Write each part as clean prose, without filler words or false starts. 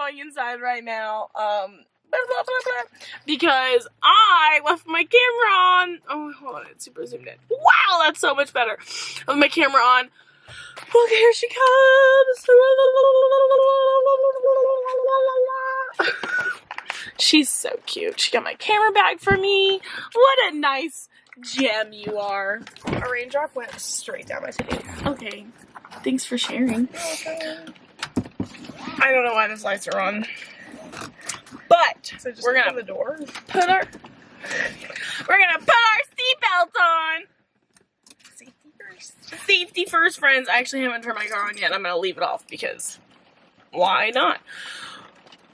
going inside right now. Because I left my camera on. Oh, hold on, it's super zoomed in. Wow, that's so much better. I left my camera on. Look, here she comes. She's so cute. She got my camera bag for me. What a nice gem you are. A raindrop went straight down my titty. Okay, thanks for sharing. I don't know why those lights are on. But So just we're gonna open the door. put our seatbelts on. Safety first. Safety first, friends. I actually haven't turned my car on yet. I'm gonna leave it off because why not?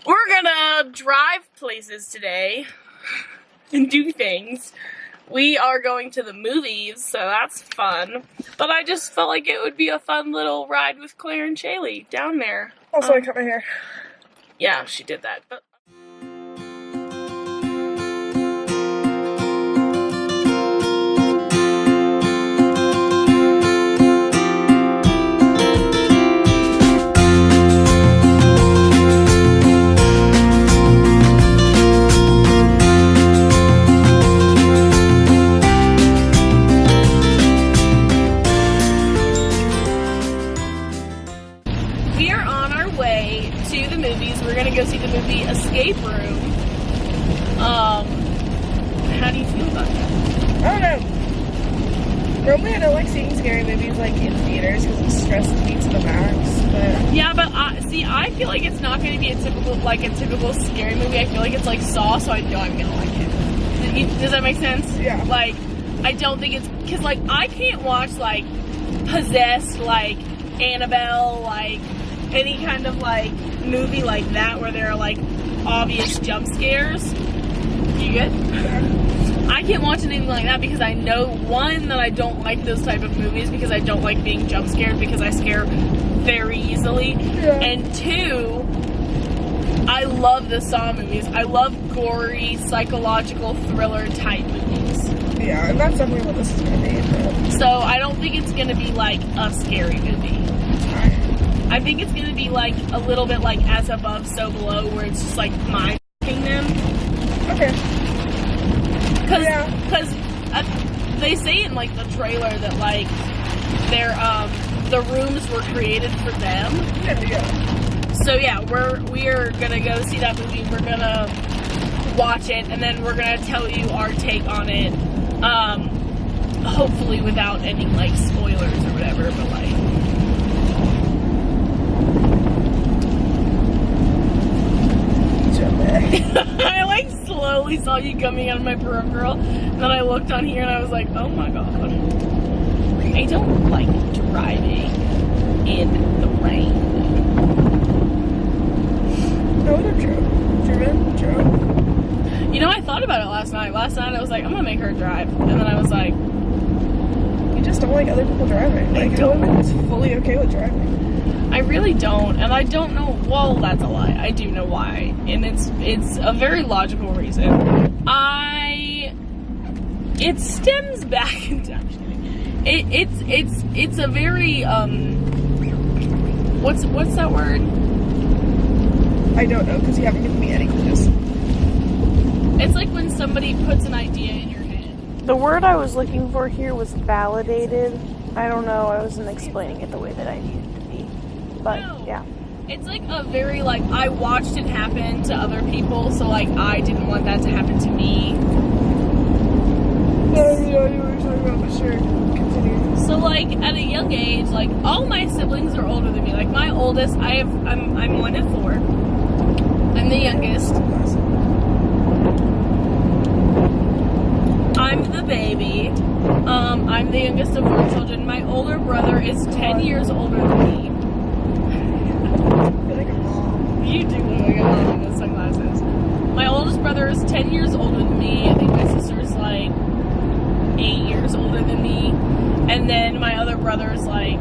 We're gonna drive places today and do things. We are going to the movies, so that's fun. But I just felt like it would be a fun little ride with Claire and Shaylee down there. Also, I cut my hair. Yeah, she did that. But we are on our way to the movies. We're gonna go see the movie Escape Room. How do you feel about that? I don't know. Normally I don't like seeing scary movies like in theaters because it stresses me to the max. But Yeah, but I feel like it's not going to be a typical scary movie. I feel like it's like Saw, so I know I'm gonna like it. Does that make sense? Yeah. Like, I don't think it's because like I can't watch like Possessed, like Annabelle, like any kind of like movie like that where there are like obvious jump scares. You good? I can't watch anything like that because I know, one, that I don't like those type of movies because I don't like being jump scared because I scare very easily. Yeah. And two, I love the Saw movies. I love gory, psychological thriller type movies. yeah, and that's definitely what this is gonna be. But So I don't think it's gonna be like a scary movie. alright. I think it's gonna be like a little bit like As Above, So Below, where it's just like mind-fucking them. Okay. Because they say in like the trailer that like their the rooms were created for them. Yeah. So yeah, we are gonna go see that movie. We're gonna watch it, and then we're gonna tell you our take on it. Hopefully without any like spoilers or whatever, but like. I like slowly saw you coming out of my peripheral, and then I looked on here and I was like, oh my god. I don't like driving in the rain. I would have drove. You know, I thought about it last night. Last night I was like, I'm gonna make her drive. And then I was like, You just don't like other people driving. Like, don't. no one is fully okay with driving. I really don't. And I don't know, well, that's a lie. I do know why. And it's a very logical reason. It stems back into, it's a very, what's that word? I don't know because you haven't given me any clues. It's like when somebody puts an idea in your head. The word I was looking for here was validated. I don't know, I wasn't explaining it the way that I needed to be. But, No. yeah. It's like a very, like, I watched it happen to other people, so, like, I didn't want that to happen to me. Yeah, you were talking about, but sure. Continue. So, like, at a young age, like, all my siblings are older than me. Like, my oldest, I'm 1 of 4. I'm the youngest. I'm the baby. I'm the youngest of 4 children. My older brother is 10 years older than me. I feel like a mom. You do look like a mom in those sunglasses. My oldest brother is 10 years older than me. I think my sister's like 8 years older than me. And then my other brother's like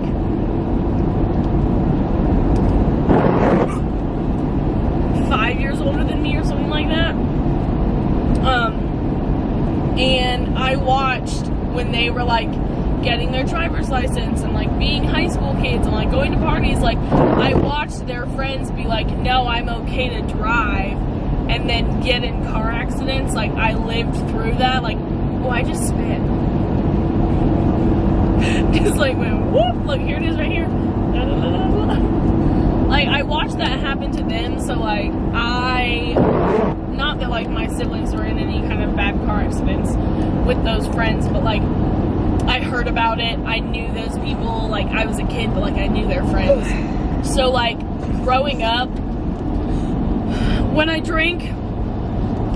5 years older than me or something like that. And I watched when they were like getting their driver's license and like being high school kids and like going to parties, like I watched their friends be like, no, I'm okay to drive, and then get in car accidents. Like I lived through that. Like, oh, I just spit. Just like went whoop, look, here it is right here. Like I watched that happen to them, so like not that like my siblings were in any kind of bad car accidents with those friends, but like I heard about it, I knew those people, like I was a kid, but like I knew their friends. So like growing up, when I drink,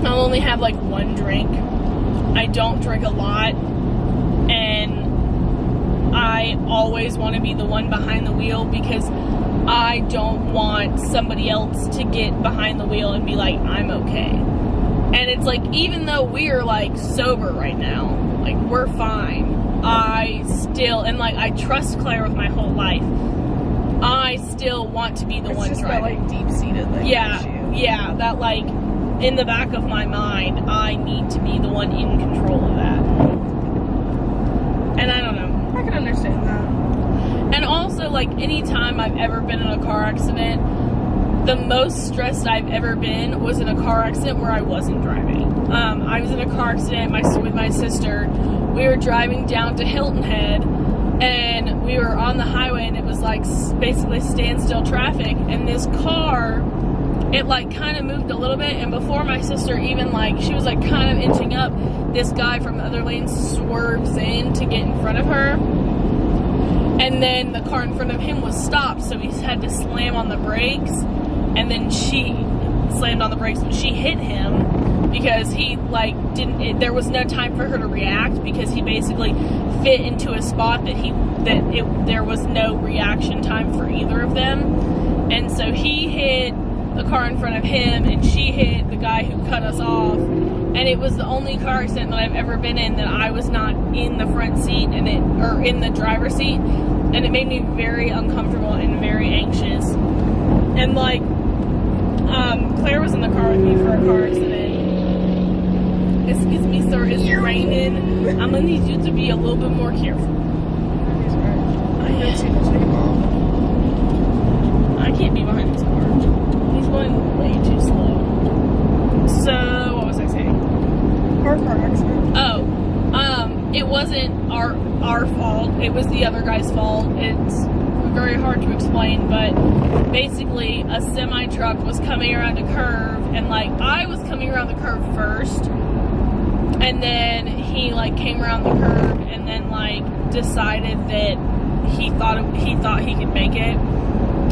I'll only have like one drink. I don't drink a lot, and I always want to be the one behind the wheel because I don't want somebody else to get behind the wheel and be like, I'm okay. And it's like, even though we're like sober right now, like we're fine, I still, and like I trust Claire with my whole life, I still want to be the one just driving. That, like, deep-seated, like, issue. Yeah, that like in the back of my mind, I need to be the one in control of that. And I don't know. I can understand that. And also, like, anytime I've ever been in a car accident, the most stressed I've ever been was in a car accident where I wasn't driving. I was in a car accident with my sister. We were driving down to Hilton Head, and we were on the highway, and it was, like, basically standstill traffic, and this car, it, like, kind of moved a little bit, and before my sister even, like, she was, like, kind of inching up, this guy from the other lane swerves in to get in front of her. And then the car in front of him was stopped, so he had to slam on the brakes. And then she slammed on the brakes, but she hit him because he, like, there was no time for her to react because he basically fit into a spot that there was no reaction time for either of them. And so he hit the car in front of him, and she hit the guy who cut us off. And it was the only car accident that I've ever been in that I was not in the front seat or in the driver's seat, and it made me very uncomfortable and very anxious. And like, Claire was in the car with me for a car accident. Excuse me, sir, it's raining. I'm gonna need you to be a little bit more careful. I can't be behind this car. He's going way too slow. So, what was I saying? Our car accident. Oh, it wasn't our fault. It was the other guy's fault. It's very hard to explain, but basically a semi-truck was coming around a curve, and like I was coming around the curve first, and then he like came around the curve and then like decided that he thought he could make it.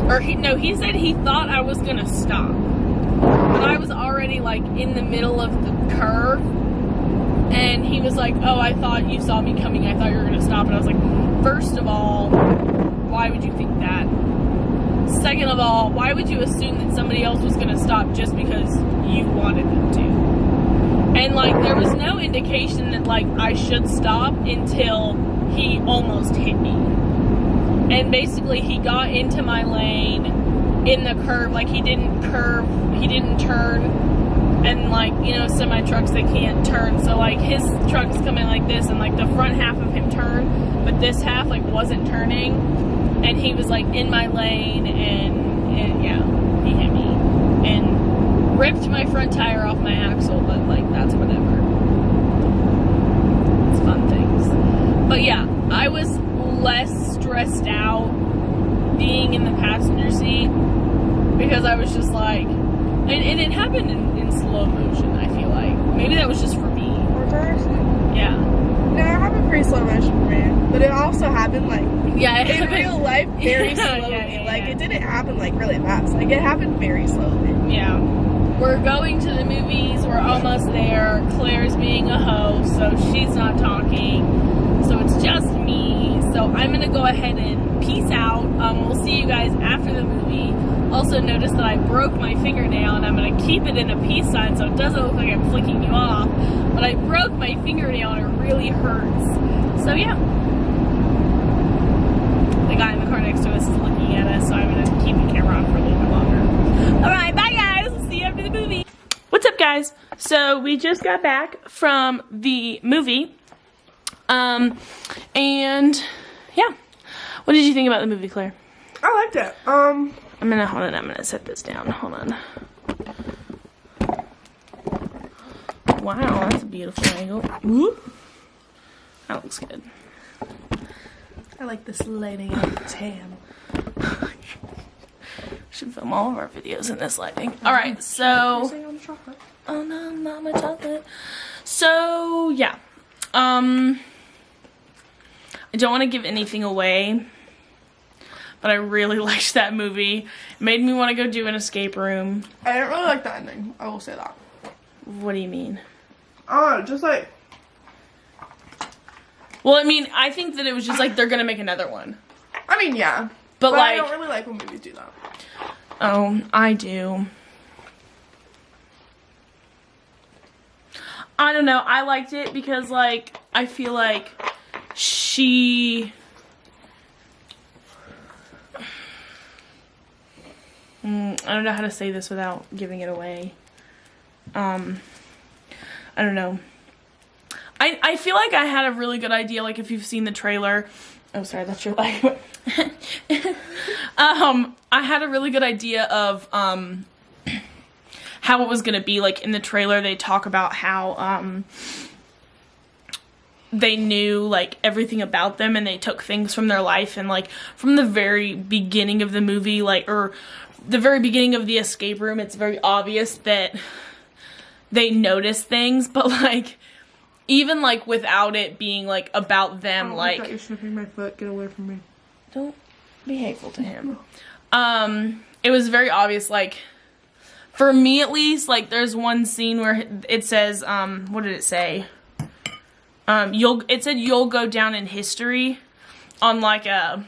Or he said he thought I was gonna stop. But I was already like in the middle of the curve, and he was like, oh, I thought you saw me coming, I thought you were gonna stop. And I was like, first of all, why would you think that? Second of all, why would you assume that somebody else was gonna stop just because you wanted them to? And like there was no indication that like I should stop until he almost hit me. And basically he got into my lane in the curve, like he didn't turn, and like, you know, semi-trucks, they can't turn, so like his truck is coming like this, and like the front half of him turned, but this half like wasn't turning, and he was like in my lane, and yeah, he hit me, and ripped my front tire off my axle, but like, that's whatever. It's fun things. But yeah, I was less stressed out being in the passenger seat because I was just like, and it happened in slow motion, I feel like. Maybe that was just for me. Yeah. No, it happened pretty slow motion for me. But it also happened like in real life very slowly. Like it didn't happen like really fast. Like it happened very slowly. Yeah. We're going to the movies, we're almost there. Claire's being a hoe, so she's not talking. So it's just me. So I'm gonna go ahead and peace out. We'll see you guys after the movie. Also notice that I broke my fingernail, and I'm going to keep it in a peace sign so it doesn't look like I'm flicking you off. But I broke my fingernail and it really hurts. So yeah. The guy in the car next to us is looking at us, so I'm going to keep the camera on for a little bit longer. Alright, bye guys! See you after the movie. What's up guys? So we just got back from the movie. And yeah, what did you think about the movie, Claire? I liked it. I'm gonna set this down. Hold on. Wow, that's a beautiful angle. Whoop. That looks good. I like this lighting and tan. Should film all of our videos in this lighting. All right, so. Oh no, not my chocolate. So yeah, I don't want to give anything away, but I really liked that movie. It made me want to go do an escape room. I didn't really like the ending. I will say that. What do you mean? Just like. Well, I mean, I think that it was just like they're gonna make another one. I mean, yeah. But like, I don't really like when movies do that. Oh, I do. I don't know. I liked it because, like, I feel like she... I don't know how to say this without giving it away. I don't know. I feel like I had a really good idea, like, if you've seen the trailer... Oh, sorry, that's your life. I had a really good idea of, how it was gonna be. Like, in the trailer, they talk about how, they knew, like, everything about them, and they took things from their life, and, like, from the very beginning of the movie, like, or the very beginning of the escape room, it's very obvious that they notice things, but, like, even, like, without it being, like, about them, like... You're sniffing my foot. Get away from me. Don't be hateful to him. It was very obvious, like, for me at least, like, there's one scene where it says, what did it say? It said you'll go down in history on, like, a...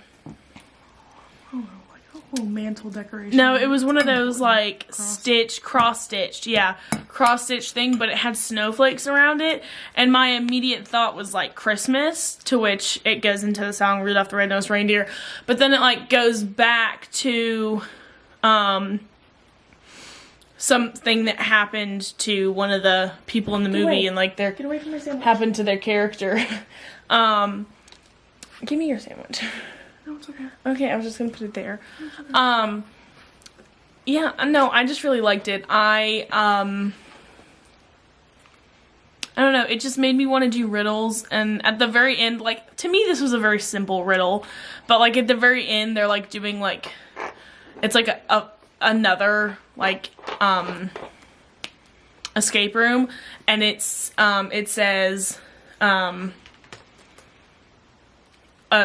Little mantle decoration. No, it was one of those, like, cross-stitched, yeah, cross-stitched thing, but it had snowflakes around it, and my immediate thought was, like, Christmas, to which it goes into the song Rudolph the Red-Nosed Reindeer, but then it, like, goes back to, something that happened to one of the people in the movie, and, like, Get away from my sandwich. happened to their character. Give me your sandwich. No, it's okay. Okay, I was just gonna put it there. Yeah, no, I just really liked it. I don't know, it just made me want to do riddles, and at the very end, like, to me this was a very simple riddle, but, like, at the very end, they're, like, doing, like, it's, like, another, like, escape room, and it's, it says,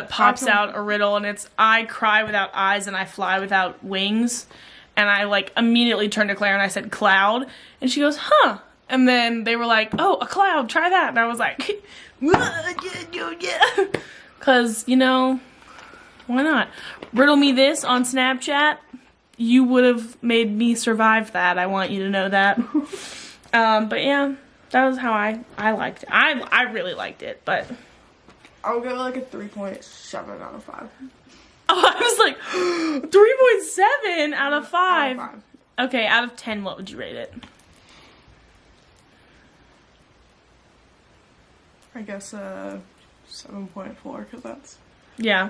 pops out a riddle, and it's, I cry without eyes and I fly without wings. And I, like, immediately turned to Claire and I said, cloud. And she goes, huh. And then they were like, oh, a cloud, try that. And I was like, yeah. Because, you know, why not? Riddle me this on Snapchat. You would have made me survive that. I want you to know that. But yeah, that was how I liked it. I really liked it, but... I'll give it like a 3.7 out of 5. Oh, I was like, 3.7 out of 5. Out of 5. Okay, out of 10, what would you rate it? I guess 7.4, because that's Yeah.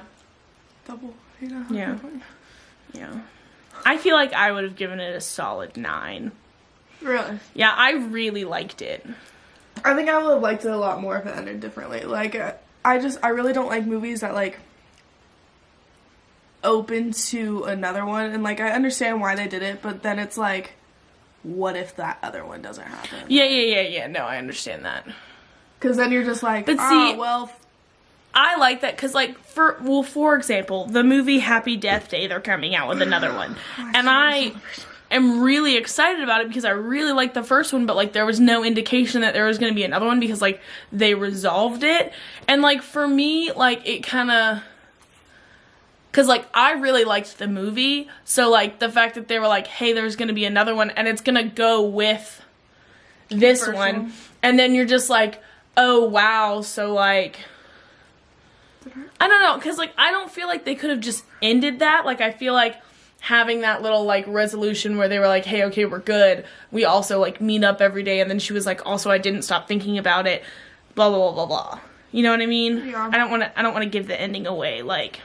double. You know, Yeah. Yeah. I feel like I would have given it a solid 9. Really? Yeah, I really liked it. I think I would have liked it a lot more if it ended differently. Like, I really don't like movies that, like, open to another one. And, like, I understand why they did it, but then it's like, what if that other one doesn't happen? Yeah. No, I understand that. Because then you're just like, But see, well... I like that because, like, for example, the movie Happy Death Day, they're coming out with another one. And I am really excited about it because I really liked the first one, but, like, there was no indication that there was going to be another one because, like, they resolved it. And, like, for me, like, it kind of... Because, like, I really liked the movie, so, like, the fact that they were like, hey, there's going to be another one, and it's going to go with this one. And then you're just like, oh, wow, so, like... I don't know, because, like, I don't feel like they could have just ended that. Like, I feel like having that little, like, resolution where they were like, hey, okay, we're good. We also, like, meet up every day. And then she was like, also, I didn't stop thinking about it. Blah, blah, blah, blah, blah. You know what I mean? Yeah. I don't want to give the ending away. Like,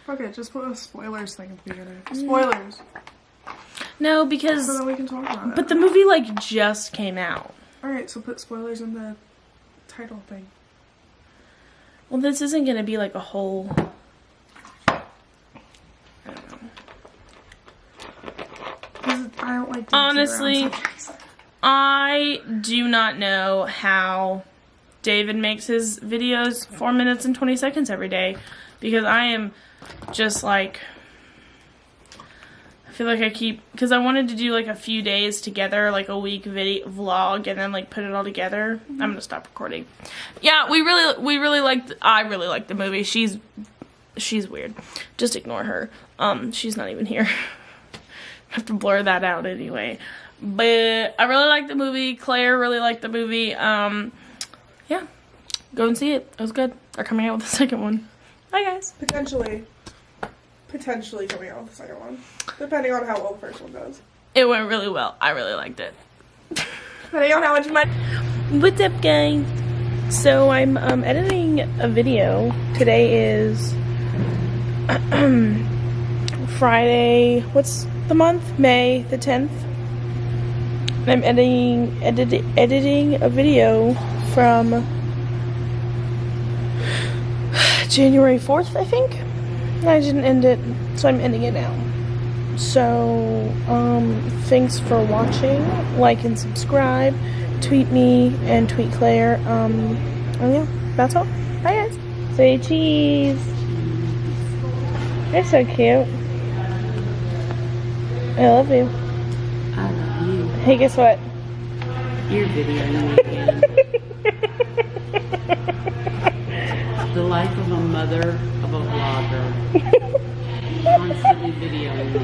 okay, just put a spoilers thing at the beginning. Spoilers. No, because So that we can talk about it. but the movie like just came out. All right, so put spoilers in the title thing. Well, this isn't gonna be like a whole. I don't know. 'Cause I don't like dancing Honestly, around subjects. I do not know how David makes his videos 4 minutes and 20 seconds every day, because I am just like, I feel like because I wanted to do like a few days together, like a week vlog, and then like put it all together. I'm gonna stop recording. Yeah, I really liked the movie. She's weird. Just ignore her. She's not even here. I have to blur that out anyway. But I really liked the movie. Claire really liked the movie. Yeah, go and see it. It was good. They're coming out with the second one. Bye, guys. Potentially coming out with the second one, depending on how well the first one goes. It went really well. I really liked it. Depending on how much money. What's up, gang? So I'm editing a video. Today is Friday. What's the month? May the 10th. And I'm editing a video from January 4th, I think. I didn't end it, so I'm ending it now. So, thanks for watching. Like and subscribe. Tweet me and tweet Claire. And yeah, that's all. Bye, guys. Say cheese. You're so cute. I love you. I love you. Hey, guess what? Your video again. The life of a mother of a vlogger. Constantly videoing me.